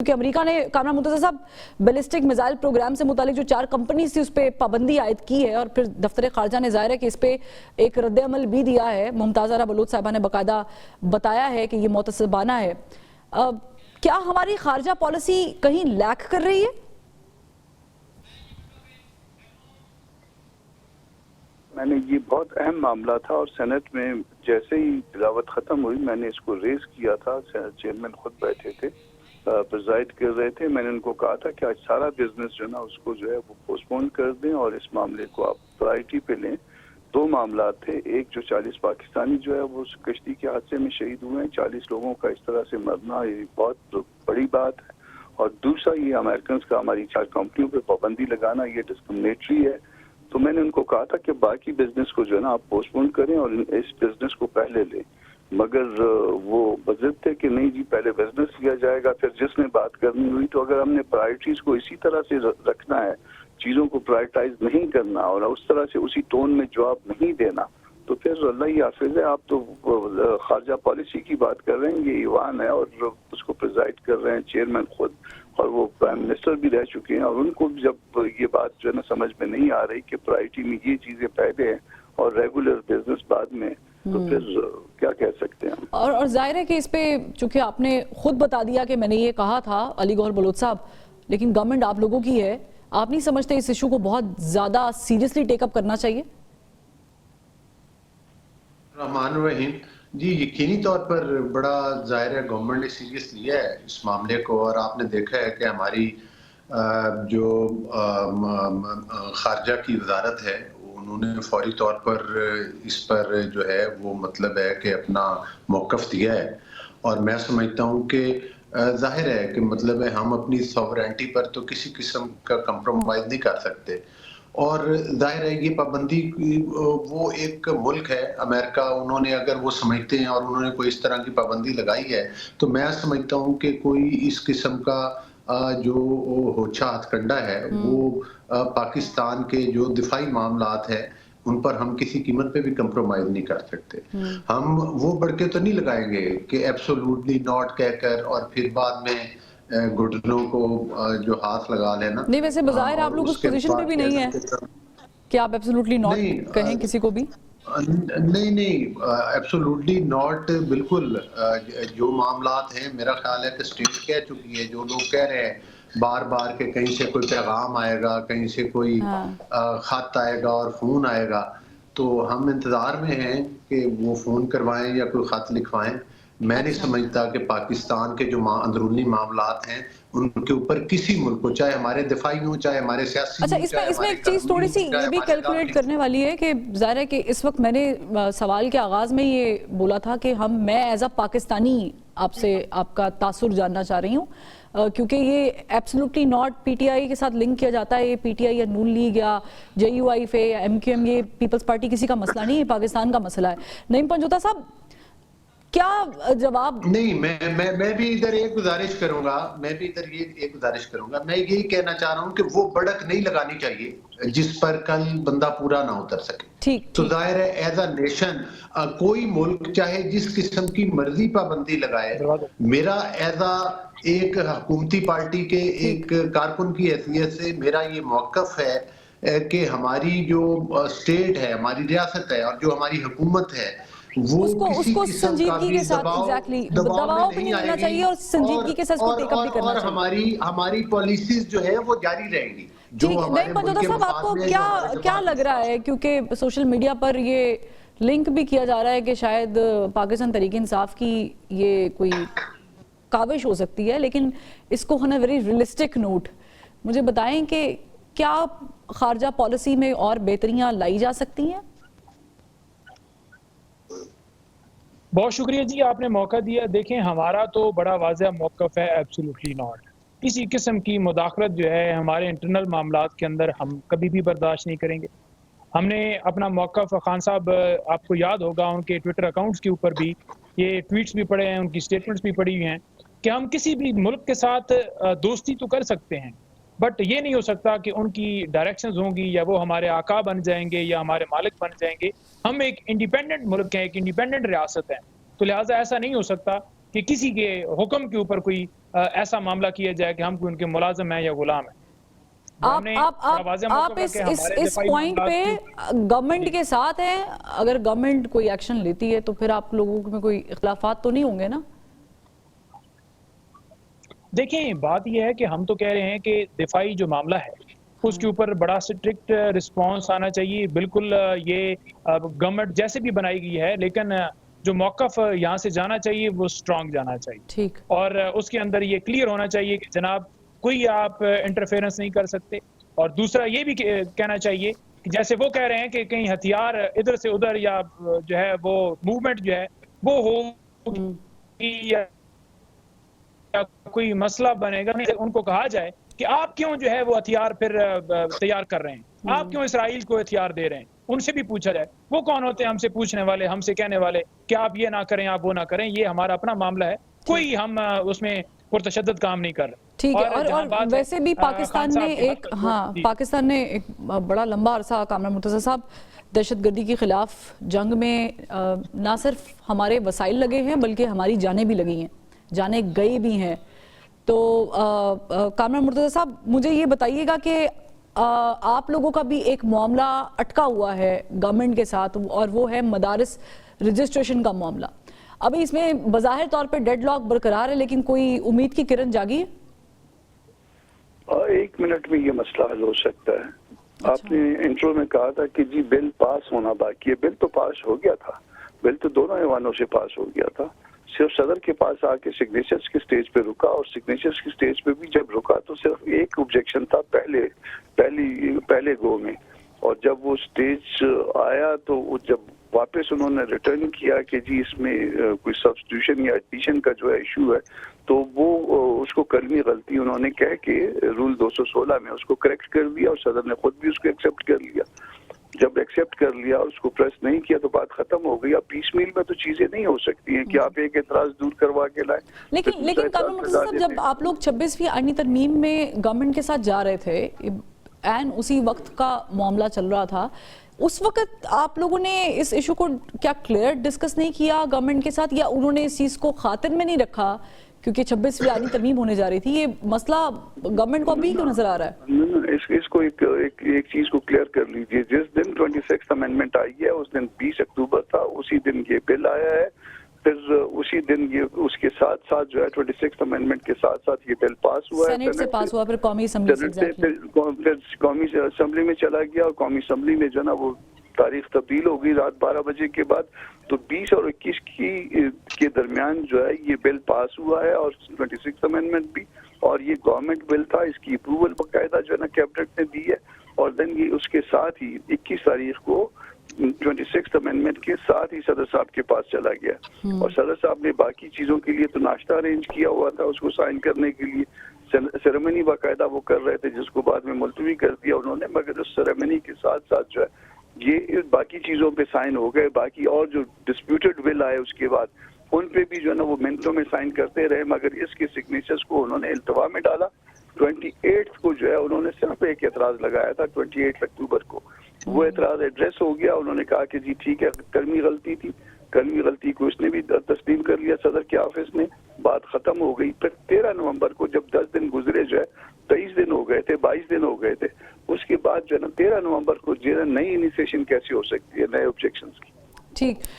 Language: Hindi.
क्योंकि अमेरिका ने कामरान मुंतज़र साहब बैलिस्टिक मिसाइल प्रोग्राम से मुतालिक जो 4 कंपनीज थी उस पर पाबंदी आयद की है और फिर दफ्तर खारजा ने जाहिर है कि इस पे एक रद्द-ए-अमल भी दिया है। मुमताज़ ज़हरा बलोच साहिबा ने बाकायदा बताया है कि ये मुतसबाना है। क्या हमारी खारजा पॉलिसी कहीं लैक कर रही है? मैंने ये बहुत अहम मामला था और सेनेट में जैसे ही तिलावत खत्म हुई मैंने इसको रेज किया था। चेयरमैन खुद बैठे थे, प्रिजाइड कर रहे थे। मैंने उनको कहा था कि आज सारा बिजनेस जो है ना उसको जो है वो पोस्टपोन कर दें और इस मामले को आप प्रायोरिटी पे लें। 2 मामला थे, एक जो 40 पाकिस्तानी जो है वो उस कश्ती के हादसे में शहीद हुए हैं। 40 लोगों का इस तरह से मरना ये बहुत बड़ी बात है और दूसरा ये अमेरिकन का हमारी 4 कंपनियों पर पाबंदी लगाना ये डिस्क्रिमिनेटरी है। तो मैंने उनको कहा था कि बाकी बिजनेस को जो है ना आप पोस्टपोन करें और इस बिजनेस को पहले लें, मगर वो बज़िद थे कि नहीं जी पहले बिजनेस किया जाएगा। फिर जिसने बात करनी हुई तो अगर हमने प्रायोरिटीज को इसी तरह से रखना है, चीज़ों को प्रायोरिटाइज नहीं करना और उस तरह से उसी टोन में जवाब नहीं देना तो फिर अल्लाह ही हाफिज है। आप तो खारजा पॉलिसी की बात कर रहे हैं, ये ईवान है और उसको प्रिजाइड कर रहे हैं चेयरमैन खुद और वो प्राइम मिनिस्टर भी रह चुके हैं और उनको जब ये बात जो है ना समझ में नहीं आ रही कि प्रायोरिटी में ये चीजें पहले हैं और रेगुलर बिजनेस बाद में, तो फिर क्या कह सकते हैं हम। और जाहिर है कि इस पे चूंकि आपने खुद बता दिया कि मैंने ये कहा था अली गौहर बलोच साहब, लेकिन गवर्नमेंट आप लोगों की है, आप नहीं समझते इस इशू को बहुत ज्यादा सीरियसली टेकअप करना चाहिए? रहमान रहीम जी, यकीनी तौर पर बड़ा जाहिर है गवर्नमेंट ने सीरियस लिया है इस मामले को और आपने देखा है कि हमारी जो खारजा की वजारत है उन्होंने फौरी तौर पर इस पर जो है वो मतलब है कि अपना मौक़िफ़ दिया है और मैं समझता हूँ कि जाहिर है कि मतलब है हम अपनी सॉवरेनिटी पर तो किसी किस्म का कंप्रोमाइज़ नहीं कर सकते और जाहिर है ये पाबंदी वो एक मुल्क है अमेरिका, उन्होंने अगर वो समझते हैं और उन्होंने कोई इस तरह की पाबंदी लगाई है तो मैं समझता हूँ कि कोई इस किस्म का जो होच्छा हथकंडा है वो पाकिस्तान के जो दिफाई मामलात है उन पर हम किसी कीमत पे भी कंप्रोमाइज नहीं कर सकते। हम वो बढ़के तो नहीं लगाएंगे कि एब्सोल्युटली नॉट कहकर और फिर बाद में घुटनों को जो हाथ लगा लेना। नहीं, वैसे बज़ाहिर आप लोग उस पोजीशन पे भी नहीं है कि आप एब्सोल्युटली नॉट कहें किसी को भी। नहीं, एब्सोल्युटली नॉट बिल्कुल। जो मामलात हैं मेरा ख्याल है कि स्टेट कह चुकी है, जो लोग कह रहे हैं बार बार के कहीं से कोई पैगाम आएगा, कहीं से कोई खत आएगा और फोन आएगा, तो हम इंतजार में हैं कि वो फोन करवाएं या कोई खत लिखवाएं। मैं नहीं समझता कि पाकिस्तान के जो अंदरूनी मामलात हैं उनके ऊपर किसी मुल्क को, चाहे हमारे दिफाई हो चाहे हमारे सियासी, अच्छा इसमें एक चीज थोड़ी सी ये भी कैलकुलेट करने वाली है कि जाहिर है कि इस वक्त मैंने सवाल के आगाज में ये बोला था कि मैं एज अ पाकिस्तानी आपसे आपका तासुर जानना चाह रही हूँ क्योंकि ये एब्सोल्युटली नॉट पीटीआई के साथ लिंक किया जाता है। ये पीटीआई या नून लीग या JUIF या MQM ये पीपल्स पार्टी किसी का मसला नहीं है, पाकिस्तान का मसला है। नईम पंजोता साहब क्या जवाब? नहीं, मैं भी इधर एक गुजारिश करूंगा, मैं यही कहना चाह रहा हूं कि वो बढ़क नहीं लगानी चाहिए जिस पर कल बंदा पूरा ना उतर सके। ठीक तो जाहिर है एज अ नेशन कोई मुल्क चाहे जिस किस्म की मर्जी पाबंदी लगाए, मेरा एज अ एक हुकूमती पार्टी के एक कारकुन की हैसियत से मेरा ये मौक़िफ़ है कि हमारी जो स्टेट है, हमारी रियासत है और जो हमारी हुकूमत है वो उसको संजीदगी के साथ दबाव भी नहीं लेना चाहिए और संजीदगी के साथ इसको टेकअप भी करना चाहिए। हमारी पॉलिसीज जो है वो जारी रहेंगी। ठीक, नहीं पंजोता साहब आपको क्या लग रहा है, क्योंकि सोशल मीडिया पर ये लिंक भी किया जा रहा है कि शायद पाकिस्तान तहरीक इंसाफ की ये कोई काविश हो सकती है, लेकिन इसको on a very realistic note मुझे बताएं कि क्या खारजा पॉलिसी में और बेहतरियां लाई जा सकती हैं? बहुत शुक्रिया जी, आपने मौका दिया। देखें, हमारा तो बड़ा वाज़ेह मौक़िफ़ है, एब्सोल्युटली नॉट। किसी किस्म की मुदाखलत जो है हमारे इंटरनल मामलात के अंदर हम कभी भी बर्दाश्त नहीं करेंगे। हमने अपना मौक़िफ़, खान साहब आपको याद होगा उनके ट्विटर अकाउंट्स के ऊपर भी ये ट्वीट्स भी पड़े हैं, उनकी स्टेटमेंट्स भी पड़ी हुई हैं कि हम किसी भी मुल्क के साथ दोस्ती तो कर सकते हैं, बट ये नहीं हो सकता कि उनकी डायरेक्शंस होंगी या वो हमारे आका बन जाएंगे या हमारे मालिक बन जाएंगे। हम एक इंडिपेंडेंट मुल्क हैं, एक इंडिपेंडेंट रियासत है, तो लिहाजा ऐसा नहीं हो सकता कि किसी के हुक्म के ऊपर कोई ऐसा मामला किया जाए कि हम कोई उनके मुलाजिम हैं या गुलाम हैं। आप इस पॉइंट पे गवर्नमेंट के साथ हैं? अगर गवर्नमेंट कोई एक्शन लेती है तो फिर आप लोगों में कोई इख्लाफात तो नहीं होंगे ना? देखिए, बात यह है कि हम तो कह रहे हैं कि दिफाई जो मामला है उसके ऊपर बड़ा स्ट्रिक्ट रिस्पांस आना चाहिए। बिल्कुल ये गवर्नमेंट जैसे भी बनाई गई है, लेकिन जो मौक़िफ़ यहाँ से जाना चाहिए वो स्ट्रांग जाना चाहिए। ठीक। और उसके अंदर ये क्लियर होना चाहिए कि जनाब कोई आप इंटरफेरेंस नहीं कर सकते। और दूसरा ये भी कहना चाहिए कि जैसे वो कह रहे हैं कि कहीं हथियार इधर से उधर या जो है वो मूवमेंट जो है वो होगी या कोई मसला बनेगा, उनको कहा जाए कि आप क्यों जो है वो हथियार फिर तैयार कर रहे हैं, आप क्यों इसराइल को हथियार दे रहे हैं, उनसे भी पूछा जाए। वो कौन होते हैं हमसे पूछने वाले, हमसे कहने वाले कि आप ये ना करें, आप वो ना करें। ये हमारा अपना मामला है, कोई हम उसमें पुरतशद्दद काम नहीं कर रहे। ठीक है। और वैसे भी पाकिस्तान ने पाकिस्तान ने एक बड़ा लंबा अरसा, कामरान मुर्तज़ा साहब, दहशतगर्दी के खिलाफ जंग में ना सिर्फ हमारे वसाइल लगे हैं बल्कि हमारी जानें भी लगी हैं, जाने गए भी हैं। तो कामरान मुर्तज़ा साहब, मुझे ये बताइएगा कि आप लोगों का भी एक मामला अटका हुआ है गवर्नमेंट के साथ, और वो है मदारिस रजिस्ट्रेशन का मामला। अभी इसमें बज़ाहिर तौर पे डेडलॉक बरकरार है, लेकिन कोई उम्मीद की किरण जागी है? 1 मिनट में ये मसला हल हो सकता है। अच्छा। आपने इंट्रो में कहा था कि जी बिल पास होना बाकी है। बिल तो पास हो गया था, बिल तो दोनों ऐवानों से पास हो गया था। सिर्फ सदर के पास आके सिग्नेचर्स की स्टेज पे रुका, और सिग्नेचर्स की स्टेज पे भी जब रुका तो सिर्फ एक ऑब्जेक्शन था पहले गो में। और जब वो स्टेज आया तो वो जब वापस उन्होंने रिटर्न किया कि जी इसमें कोई सब्स्टिट्यूशन या एडिशन का जो है इशू है, तो वो उसको कलमी गलती उन्होंने कह के रूल 216 में उसको करेक्ट कर दिया, और सदर ने खुद भी उसको एक्सेप्ट कर लिया। जब एक्सेप्ट कर लिया और उसको प्रेस नहीं किया तो बात खत्म हो गई। अब पीस मील में तो चीजें नहीं हो सकती हैं कि आप एक एतराज दूर करवा के लाए। लेकिन कामरान मुर्तज़ा साहब, जब आप लोग 26वीं आईनी तरमीम में गवर्नमेंट के साथ जा रहे थे, एन उसी वक्त का मामला चल रहा था, उस वक्त आप लोगों ने इस इशू को क्या क्लियर डिस्कस नहीं किया गवर्नमेंट के साथ, या उन्होंने इस चीज को खातिर में नहीं रखा क्योंकि 26वीं आईनी तरमीम होने जा रही थी? ये मसला गवर्नमेंट को अभी क्यों नजर आ रहा है? इसको एक चीज को क्लियर कर लीजिए। जिस दिन 26th अमेंडमेंट आई है उस दिन 20 अक्टूबर था, उसी दिन ये बिल आया है। फिर उसी दिन ये उसके साथ साथ जो है 26th अमेंडमेंट के साथ साथ ये बिल पास हुआ है, सेनेट से पास हुआ, फिर कौमी असेंबली से, फिर कौमी असेंबली में चला गया, और कौमी असेंबली में जो ना वो तारीख तब्दील हो गई रात 12 बजे के बाद। तो 20 और 21 के दरमियान जो है ये बिल पास हुआ है, और 26th अमेंडमेंट भी, और ये गवर्नमेंट बिल था। इसकी अप्रूवल बाकायदा जो है ना कैबिनेट ने दी है, और देन ये उसके साथ ही 21 तारीख को 26th अमेंडमेंट के साथ ही सदर साहब के पास चला गया, और सदर साहब ने बाकी चीजों के लिए तो नाश्ता अरेंज किया हुआ था उसको साइन करने के लिए। सेरेमनी बाकायदा वो कर रहे थे, जिसको बाद में मुलतवी कर दिया उन्होंने। मगर उस सेरेमनी के साथ साथ जो है ये बाकी चीजों पे साइन हो गए। बाकी और जो डिस्प्यूटेड बिल आए उसके बाद उन पे भी जो है ना वो मिनटों में साइन करते रहे, मगर इसके सिग्नेचर्स को उन्होंने इल्तवा में डाला। 28 को जो है उन्होंने सिर्फ एक एतराज लगाया था 28 अक्टूबर को। वो एतराज एड्रेस हो गया। उन्होंने कहा कि जी ठीक है, कलमी गलती थी, कलमी गलती को उसने भी तस्लीम कर लिया सदर के ऑफिस में, बात खत्म हो गई। फिर 13 नवंबर को जब 10 दिन गुजरे जो है, 23 दिन हो गए थे, 22 दिन हो गए थे, उसके बाद जो है ना 13 नवंबर को जो है नई इनिशिएशन कैसे हो सकती है नए ऑब्जेक्शंस की। ठीक।